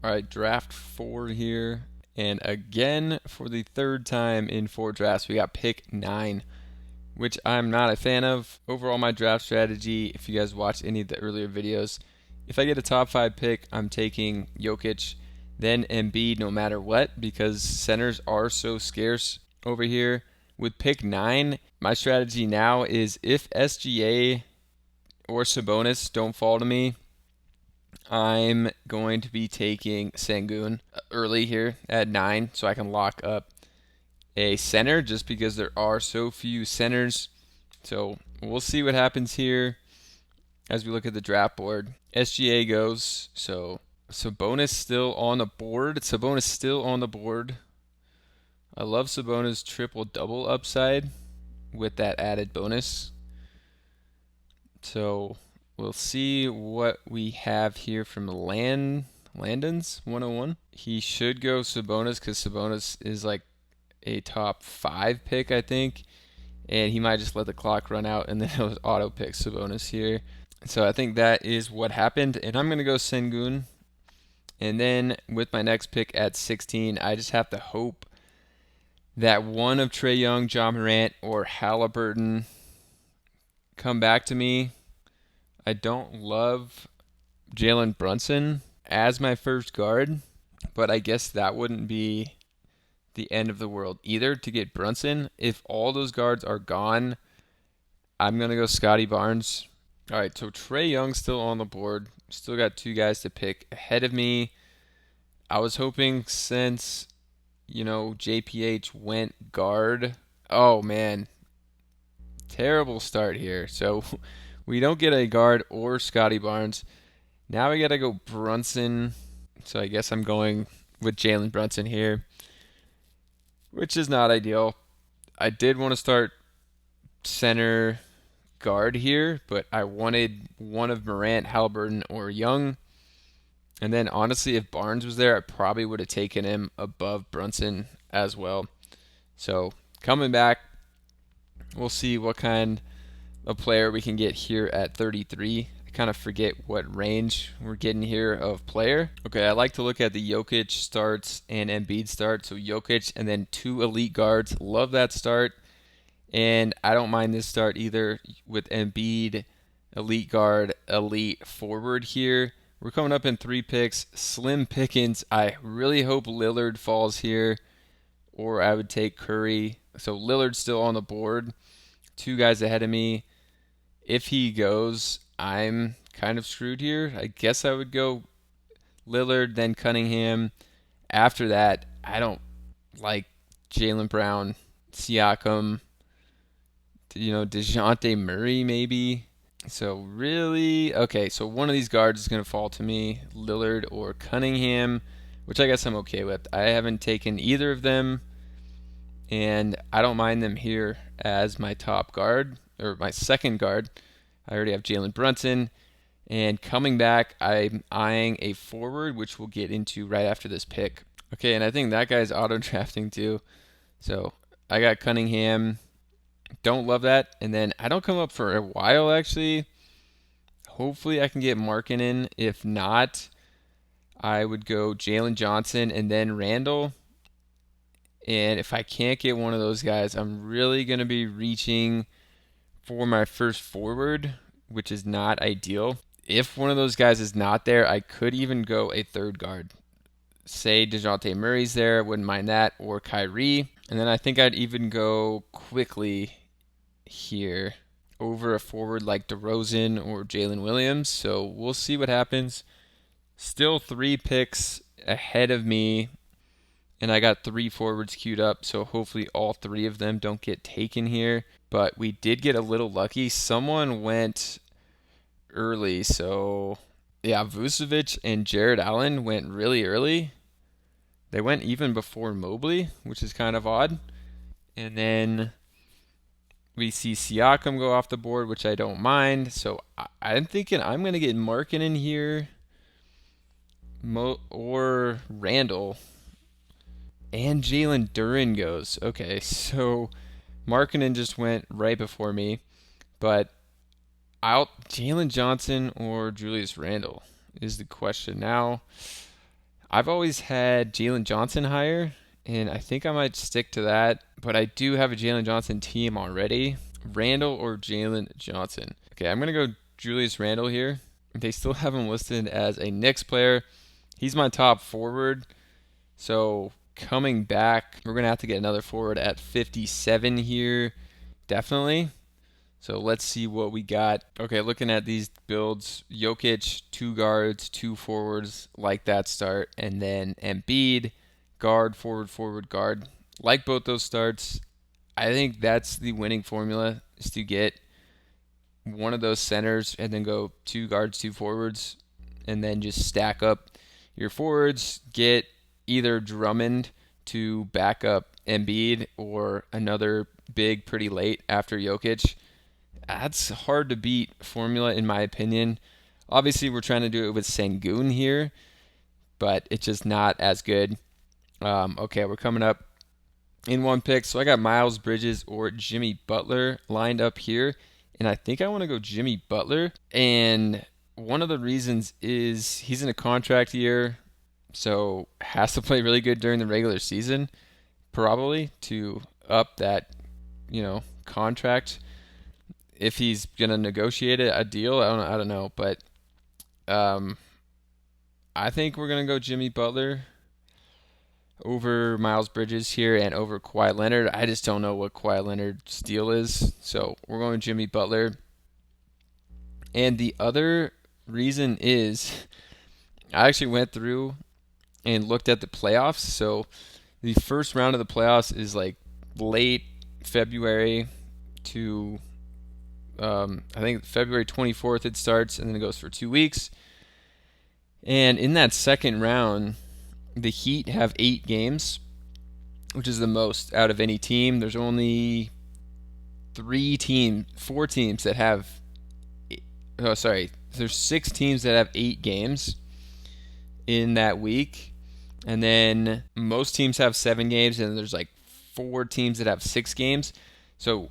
All right, draft 4 here. And again, for the third time in 4 drafts, we got pick 9, which I'm not a fan of. Overall, my draft strategy, if you guys watched any of the earlier videos, if I get a top 5 pick, I'm taking Jokic, then Embiid no matter what, because centers are so scarce over here. With pick 9, my strategy now is if SGA or Sabonis don't fall to me, I'm going to be taking Sengun early here at 9 so I can lock up a center just because there are so few centers. So we'll see what happens here as we look at the draft board. SGA goes, so Sabonis still on the board. Sabonis still on the board. I love Sabonis triple double upside with that added bonus. So we'll see what we have here from Landon's 101. He should go Sabonis because Sabonis is like a top 5 pick, I think. And he might just let the clock run out and then he'll auto pick Sabonis here. So I think that is what happened. And I'm going to go Sengun. And then with my next pick at 16, I just have to hope that one of Trae Young, John Morant, or Halliburton come back to me. I don't love Jalen Brunson as my first guard, but I guess that wouldn't be the end of the world either to get Brunson. If all those guards are gone, I'm going to go Scotty Barnes. All right, so Trae Young still on the board. Still got 2 guys to pick ahead of me. I was hoping since, JPH went guard. Oh, man. Terrible start here. So we don't get a guard or Scotty Barnes. Now we got to go Brunson. So I guess I'm going with Jalen Brunson here, which is not ideal. I did want to start center guard here, but I wanted one of Morant, Halliburton, or Young. And then honestly, if Barnes was there, I probably would have taken him above Brunson as well. So coming back, we'll see what kind of player we can get here at 33. I kind of forget what range we're getting here of player. Okay, I like to look at the Jokic starts and Embiid starts. So Jokic and then 2 elite guards. Love that start. And I don't mind this start either with Embiid, elite guard, elite forward here. We're coming up in 3 picks. Slim pickings. I really hope Lillard falls here, or I would take Curry. So Lillard's still on the board. 2 guys ahead of me. If he goes, I'm kind of screwed here. I guess I would go Lillard, then Cunningham. After that, I don't like Jaylen Brown, Siakam, DeJounte Murray maybe. So really, okay, so one of these guards is going to fall to me, Lillard or Cunningham, which I guess I'm okay with. I haven't taken either of them, and I don't mind them here as my top guard, or my second guard. I already have Jalen Brunson, and coming back, I'm eyeing a forward, which we'll get into right after this pick. Okay, and I think that guy's auto-drafting too. So I got Cunningham. Don't love that. And then I don't come up for a while, actually. Hopefully I can get Markkanen. If not, I would go Jalen Johnson and then Randall. And if I can't get one of those guys, I'm really going to be reaching for my first forward, which is not ideal. If one of those guys is not there, I could even go a third guard. Say DeJounte Murray's there, wouldn't mind that, or Kyrie. And then I think I'd even go quickly here over a forward like DeRozan or Jalen Williams. So we'll see what happens. Still 3 picks ahead of me, and I got 3 forwards queued up, so hopefully all 3 of them don't get taken here. But we did get a little lucky. Someone went early, so yeah, Vucevic and Jared Allen went really early. They went even before Mobley, which is kind of odd. And then we see Siakam go off the board, which I don't mind. So I'm thinking I'm going to get Markkanen here or Randall. And Jalen Duren goes. Okay, so Markkanen just went right before me. But Jalen Johnson or Julius Randle is the question now. I've always had Jalen Johnson higher, and I think I might stick to that. But I do have a Jalen Johnson team already. Randall or Jalen Johnson? Okay, I'm going to go Julius Randall here. They still have him listed as a Knicks player. He's my top forward. So coming back, we're going to have to get another forward at 57 here. Definitely. So let's see what we got. Okay, looking at these builds, Jokic, two guards, two forwards, like that start. And then Embiid, guard, forward, forward, guard. Like both those starts. I think that's the winning formula, is to get one of those centers and then go two guards, two forwards, and then just stack up your forwards. Get either Drummond to back up Embiid or another big pretty late after Jokic. That's hard to beat formula in my opinion. Obviously, we're trying to do it with Sengun here, but it's just not as good. Okay, we're coming up in one pick. So I got Miles Bridges or Jimmy Butler lined up here. And I think I want to go Jimmy Butler. And one of the reasons is he's in a contract year, so has to play really good during the regular season, probably, to up that, contract. If he's gonna negotiate a deal, I don't know, but um, I think we're gonna go Jimmy Butler over Miles Bridges here and over Kawhi Leonard. I just don't know what Kawhi Leonard's deal is, so we're going Jimmy Butler. And the other reason is I actually went through and looked at the playoffs. So the first round of the playoffs is like late February to I think February 24th it starts, and then it goes for 2 weeks. And in that second round, the Heat have 8 games, which is the most out of any team. There's only 4 teams that have. Oh, sorry. There's 6 teams that have 8 games in that week, and then most teams have 7 games, and there's like 4 teams that have 6 games. So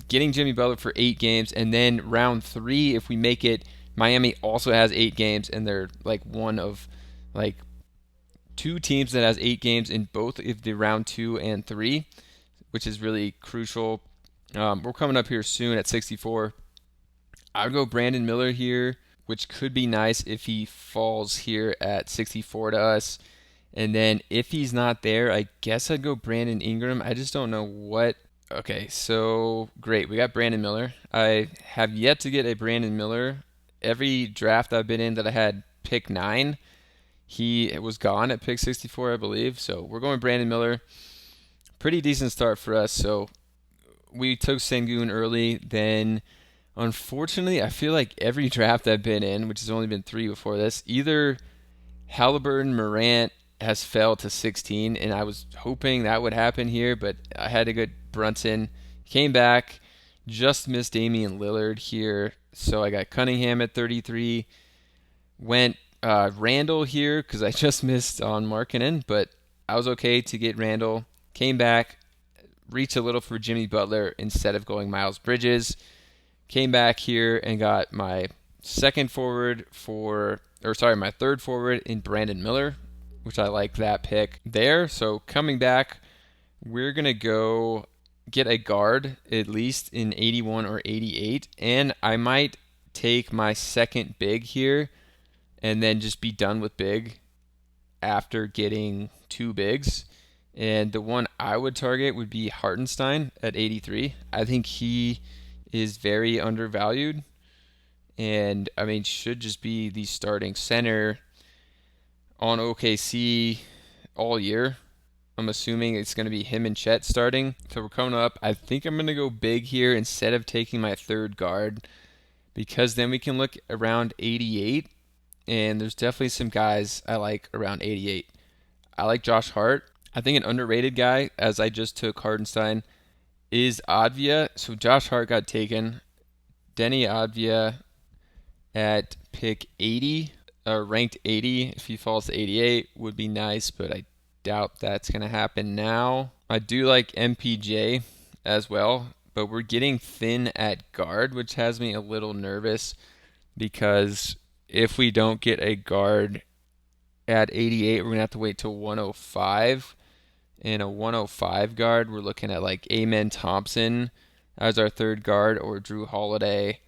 getting Jimmy Butler for 8 games, and then round 3, if we make it, Miami also has 8 games, and they're like one of like 2 teams that has 8 games in both of the round 2 and 3, which is really crucial. We're coming up here soon at 64. I'd go Brandon Miller here, which could be nice if he falls here at 64 to us. And then if he's not there, I guess I'd go Brandon Ingram. I just don't know what. Okay, so great. We got Brandon Miller. I have yet to get a Brandon Miller. Every draft I've been in that I had pick 9, he was gone at pick 64, I believe. So we're going Brandon Miller. Pretty decent start for us. So we took Sengun early. Then, unfortunately, I feel like every draft I've been in, which has only been 3 before this, either Halliburton, Morant has fell to 16, and I was hoping that would happen here, but I had to get Brunson. Came back, just missed Damian Lillard here, so I got Cunningham at 33. Went Randall here because I just missed on Markkanen, but I was okay to get Randall. Came back, reached a little for Jimmy Butler instead of going Miles Bridges. Came back here and got my third forward in Brandon Miller, which I like that pick there. So coming back, we're going to go get a guard at least in 81 or 88, and I might take my second big here and then just be done with big after getting 2 bigs. And the one I would target would be Hartenstein at 83. I think he is very undervalued, and I mean should just be the starting center on OKC all year. I'm assuming it's going to be him and Chet starting. So we're coming up. I think I'm going to go big here instead of taking my third guard, because then we can look around 88, and there's definitely some guys I like around 88. I like Josh Hart. I think an underrated guy, as I just took Hartenstein, is Advia. So Josh Hart got taken. Denny Advia at pick 80, ranked 80. If he falls to 88, would be nice, but I doubt that's going to happen now. I do like MPJ as well, but we're getting thin at guard, which has me a little nervous, because if we don't get a guard at 88. We're going to have to wait till 105. And a 105 guard, we're looking at like Amen Thompson as our third guard, or Drew Holiday.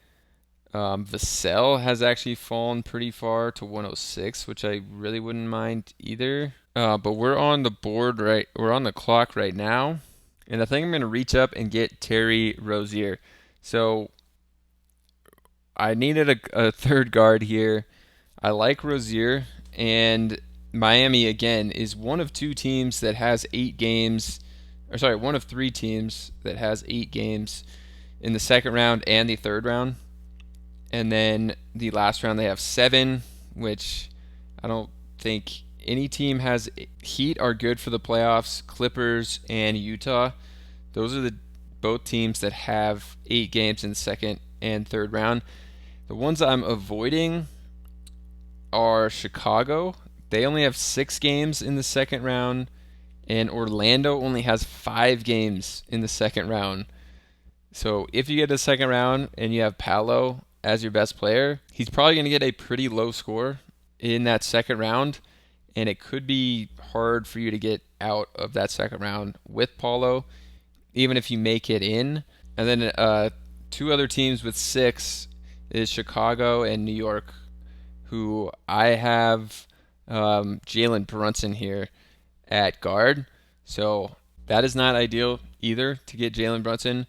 Vassell has actually fallen pretty far to 106, which I really wouldn't mind either. But we're on the board we're on the clock right now. And I think I'm going to reach up and get Terry Rozier. So I needed a third guard here. I like Rozier, and Miami, again, is one of two teams that has 8 games, or sorry, one of 3 teams that has 8 games in the second round and the third round. And then the last round they have 7, which I don't think any team has. Heat are good for the playoffs. Clippers and Utah, those are the both teams that have 8 games in the second and third round. The ones I'm avoiding are Chicago. They only have 6 games in the second round, and Orlando only has 5 games in the second round. So if you get to the second round and you have Paolo as your best player, he's probably going to get a pretty low score in that second round, and it could be hard for you to get out of that second round with Paolo, even if you make it in. And then 2 other teams with 6 is Chicago and New York, who I have Jalen Brunson here at guard. So that is not ideal either to get Jalen Brunson.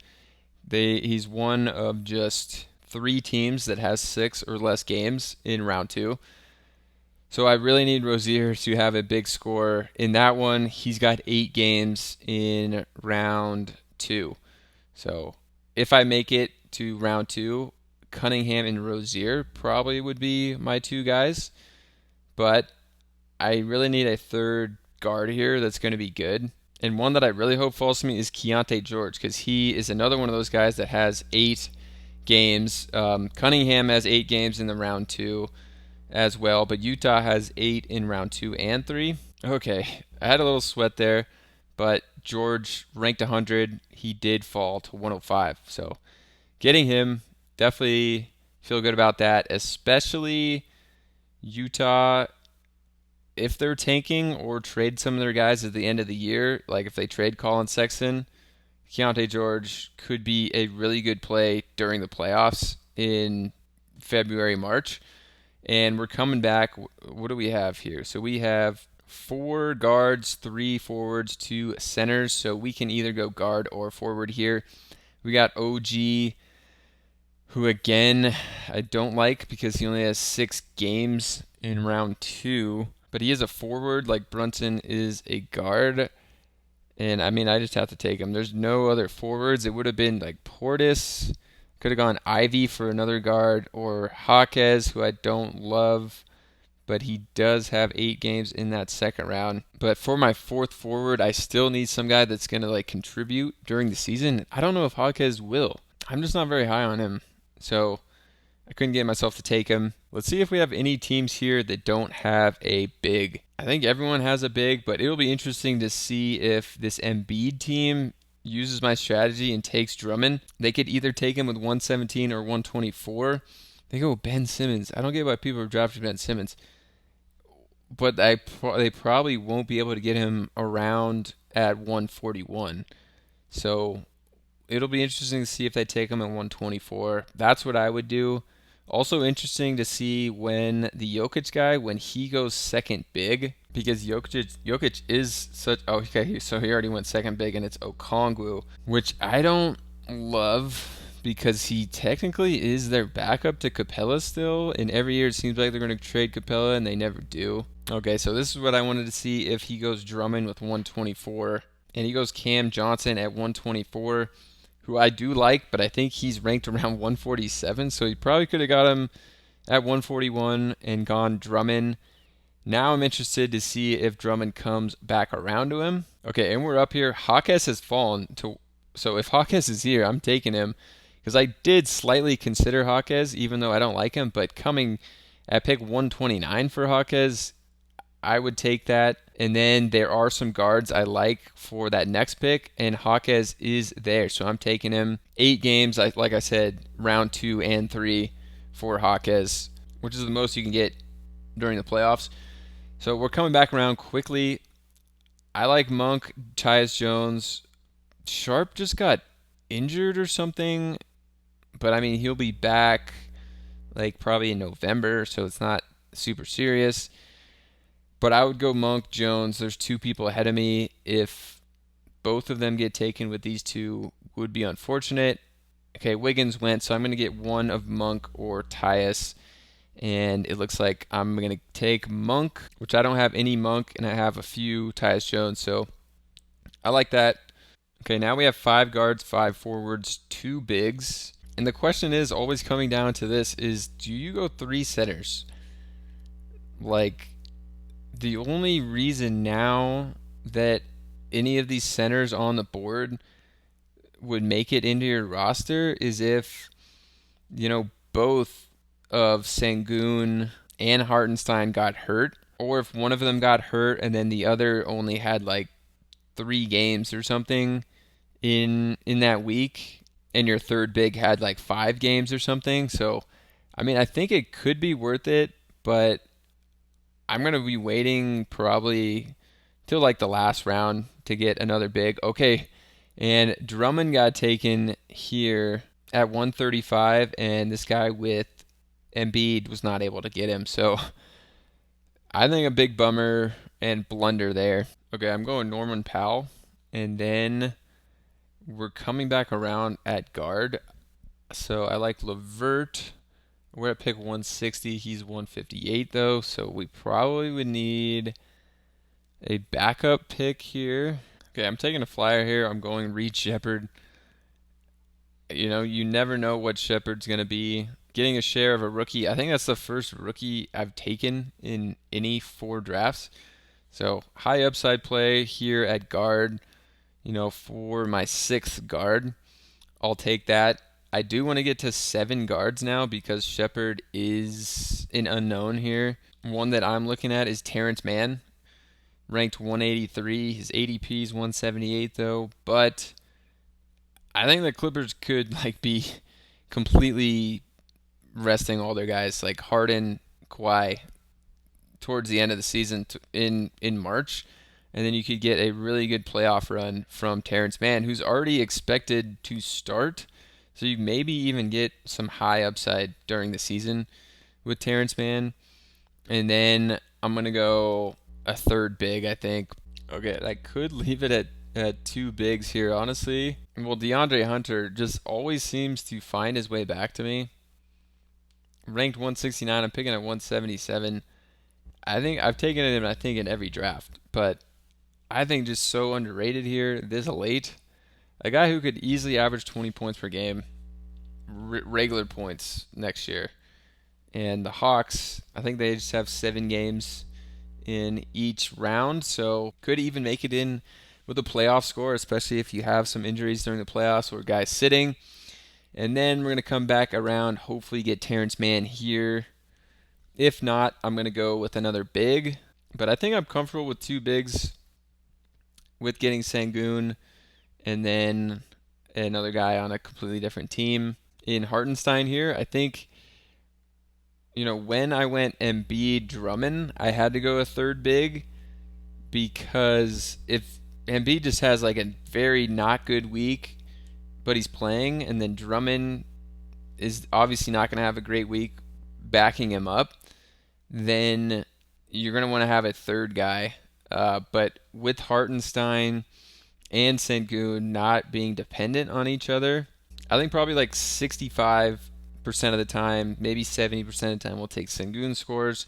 He's one of just 3 teams that has 6 or less games in round 2. So I really need Rozier to have a big score. In that one, he's got 8 games in round 2. So if I make it to round 2, Cunningham and Rozier probably would be my 2 guys. But I really need a third guard here that's going to be good. And one that I really hope falls to me is Keontae George, because he is another one of those guys that has 8 games. Cunningham has 8 games in the round 2 as well, but Utah has 8 in round 2 and 3. Okay, I had a little sweat there, but George ranked 100. He did fall to 105. So getting him, definitely feel good about that, especially Utah. If they're tanking or trade some of their guys at the end of the year, like if they trade Colin Sexton, Keontae George could be a really good play during the playoffs in February, March. And we're coming back. What do we have here? So we have 4 guards, 3 forwards, 2 centers. So we can either go guard or forward here. We got OG, who again I don't like because he only has 6 games in round 2. But he is a forward, like Brunson is a guard. And I mean, I just have to take him. There's no other forwards. It would have been like Portis. Could have gone Ivy for another guard, or Jaquez, who I don't love. But he does have 8 games in that second round. But for my 4th forward, I still need some guy that's going to like contribute during the season. I don't know if Jaquez will. I'm just not very high on him. So I couldn't get myself to take him. Let's see if we have any teams here that don't have a big. I think everyone has a big, but it'll be interesting to see if this Embiid team uses my strategy and takes Drummond. They could either take him with 117 or 124. They go Ben Simmons. I don't get why people are drafting Ben Simmons. But they probably won't be able to get him around at 141. So it'll be interesting to see if they take him at 124. That's what I would do. Also interesting to see when the Jokic guy, when he goes second big, because Jokic is such. Oh, okay, so he already went second big, and it's Okongwu, which I don't love because he technically is their backup to Capella still, and every year it seems like they're going to trade Capella, and they never do. Okay, so this is what I wanted to see if he goes Drummond with 124, and he goes Cam Johnson at 124. Who I do like, but I think he's ranked around 147, so he probably could have got him at 141 and gone Drummond. Now I'm interested to see if Drummond comes back around to him. Okay, and we're up here. Jaquez has fallen to, so if Jaquez is here, I'm taking him, because I did slightly consider Jaquez, even though I don't like him, but coming at pick 129 for Jaquez, I would take that. And then there are some guards I like for that next pick, and Jaquez is there, so I'm taking him. 8 games, like I said, round 2 and 3 for Jaquez, which is the most you can get during the playoffs. So we're coming back around quickly. I like Monk, Tyus Jones. Sharp just got injured or something, but I mean he'll be back like probably in November, so it's not super serious. But I would go Monk, Jones. There's two people ahead of me. If both of them get taken with these two, would be unfortunate. Okay, Wiggins went, so I'm going to get one of Monk or Tyus. And it looks like I'm going to take Monk, which I don't have any Monk, and I have a few Tyus Jones, so I like that. Okay, now we have 5 guards, 5 forwards, 2 bigs. And the question is always coming down to this is, do you go 3 centers? Like, the only reason now that any of these centers on the board would make it into your roster is if, both of Sengun and Hartenstein got hurt, or if one of them got hurt and then the other only had like 3 games or something in that week, and your third big had like 5 games or something. So, I mean, I think it could be worth it, but I'm gonna be waiting probably till like the last round to get another big. Okay, and Drummond got taken here at 135, and this guy with Embiid was not able to get him. So I think a big bummer and blunder there. Okay, I'm going Norman Powell, and then we're coming back around at guard. So I like Levert. We're at pick 160. He's 158 though, so we probably would need a backup pick here. Okay, I'm taking a flyer here. I'm going Reed Shepherd. You never know what Shepherd's going to be. Getting a share of a rookie. I think that's the first rookie I've taken in any 4 drafts. So high upside play here at guard. For my 6th guard, I'll take that. I do want to get to 7 guards now because Shepherd is an unknown here. One that I'm looking at is Terrence Mann, ranked 183. His ADP is 178 though, but I think the Clippers could like be completely resting all their guys like Harden, Kawhi towards the end of the season in March, and then you could get a really good playoff run from Terrence Mann, who's already expected to start. So you maybe even get some high upside during the season with Terrence Mann. And then I'm going to go a third big, I think. Okay, I could leave it at 2 bigs here, honestly. Well, DeAndre Hunter just always seems to find his way back to me. Ranked 169, I'm picking at 177. I think I've taken him, I think, in every draft. But I think just so underrated here this late. A guy who could easily average 20 points per game, regular points next year. And the Hawks, I think they just have 7 games in each round, so could even make it in with a playoff score, especially if you have some injuries during the playoffs or guys sitting. And then we're going to come back around, hopefully get Terrence Mann here. If not, I'm going to go with another big. But I think I'm comfortable with 2 bigs with getting Sengun and then another guy on a completely different team in Hartenstein here. I think, when I went Embiid Drummond, I had to go a third big because if Embiid just has like a very not good week, but he's playing, and then Drummond is obviously not going to have a great week backing him up, then you're going to want to have a third guy. But with Hartenstein and Sengun not being dependent on each other, I think probably like 65% of the time, maybe 70% of the time, we'll take Sengun scores.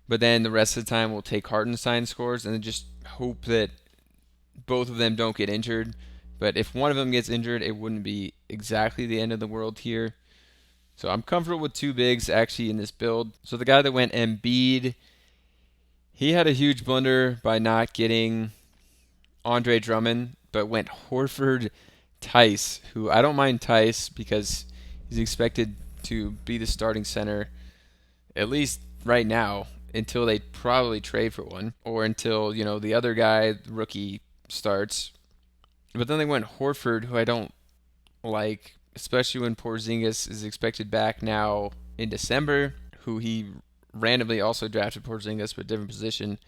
But then the rest of the time, we'll take Hartenstein scores and then just hope that both of them don't get injured. But if one of them gets injured, it wouldn't be exactly the end of the world here. So I'm comfortable with 2 bigs actually in this build. So the guy that went Embiid, he had a huge blunder by not getting Andre Drummond, but went Horford Tice, who I don't mind Tice because he's expected to be the starting center at least right now until they probably trade for one or until, the other guy, the rookie, starts. But then they went Horford, who I don't like, especially when Porzingis is expected back now in December, who he randomly also drafted Porzingis, but different position.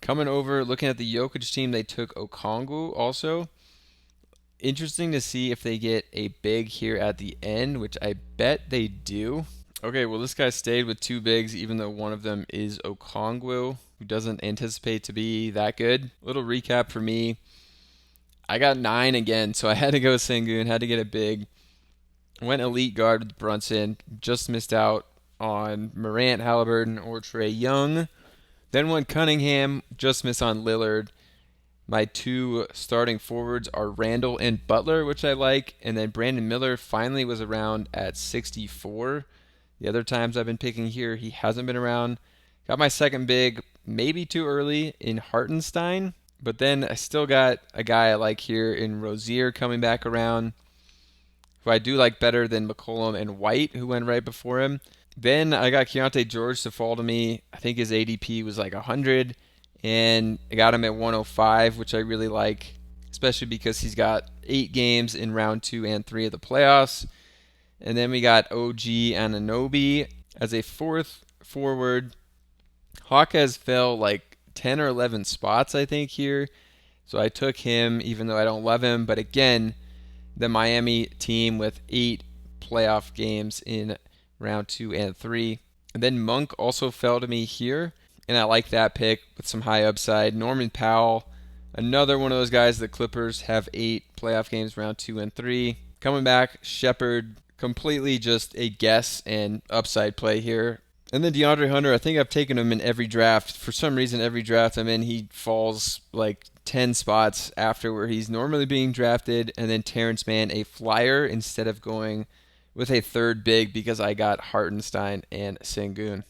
Coming over, looking at the Jokic team, they took Okongwu also. Interesting to see if they get a big here at the end, which I bet they do. Okay, well, this guy stayed with two bigs, even though one of them is Okongwu, who doesn't anticipate to be that good. Little recap for me. I got 9 again, so I had to go Sengun, had to get a big. Went elite guard with Brunson, just missed out on Morant, Halliburton, or Trae Young. Then went Cunningham, just missed on Lillard. My two starting forwards are Randall and Butler, which I like. And then Brandon Miller finally was around at 64. The other times I've been picking here, he hasn't been around. Got my second big, maybe too early, in Hartenstein. But then I still got a guy I like here in Rozier coming back around, who I do like better than McCollum and White, who went right before him. Then I got Keontae George to fall to me. I think his ADP was like 100, and I got him at 105, which I really like, especially because he's got 8 games in round 2 and 3 of the playoffs. And then we got OG Anunoby as a fourth forward. Hawkes fell like 10 or 11 spots, I think, here. So I took him, even though I don't love him. But again, the Miami team with 8 playoff games in round 2 and 3. And then Monk also fell to me here, and I like that pick with some high upside. Norman Powell, another one of those guys. The Clippers have 8 playoff games round 2 and 3. Coming back, Shepard, completely just a guess and upside play here. And then DeAndre Hunter, I think I've taken him in every draft. For some reason, every draft I'm in, he falls like 10 spots after where he's normally being drafted. And then Terrence Mann, a flyer, instead of going with a third big because I got Hartenstein and Sengun.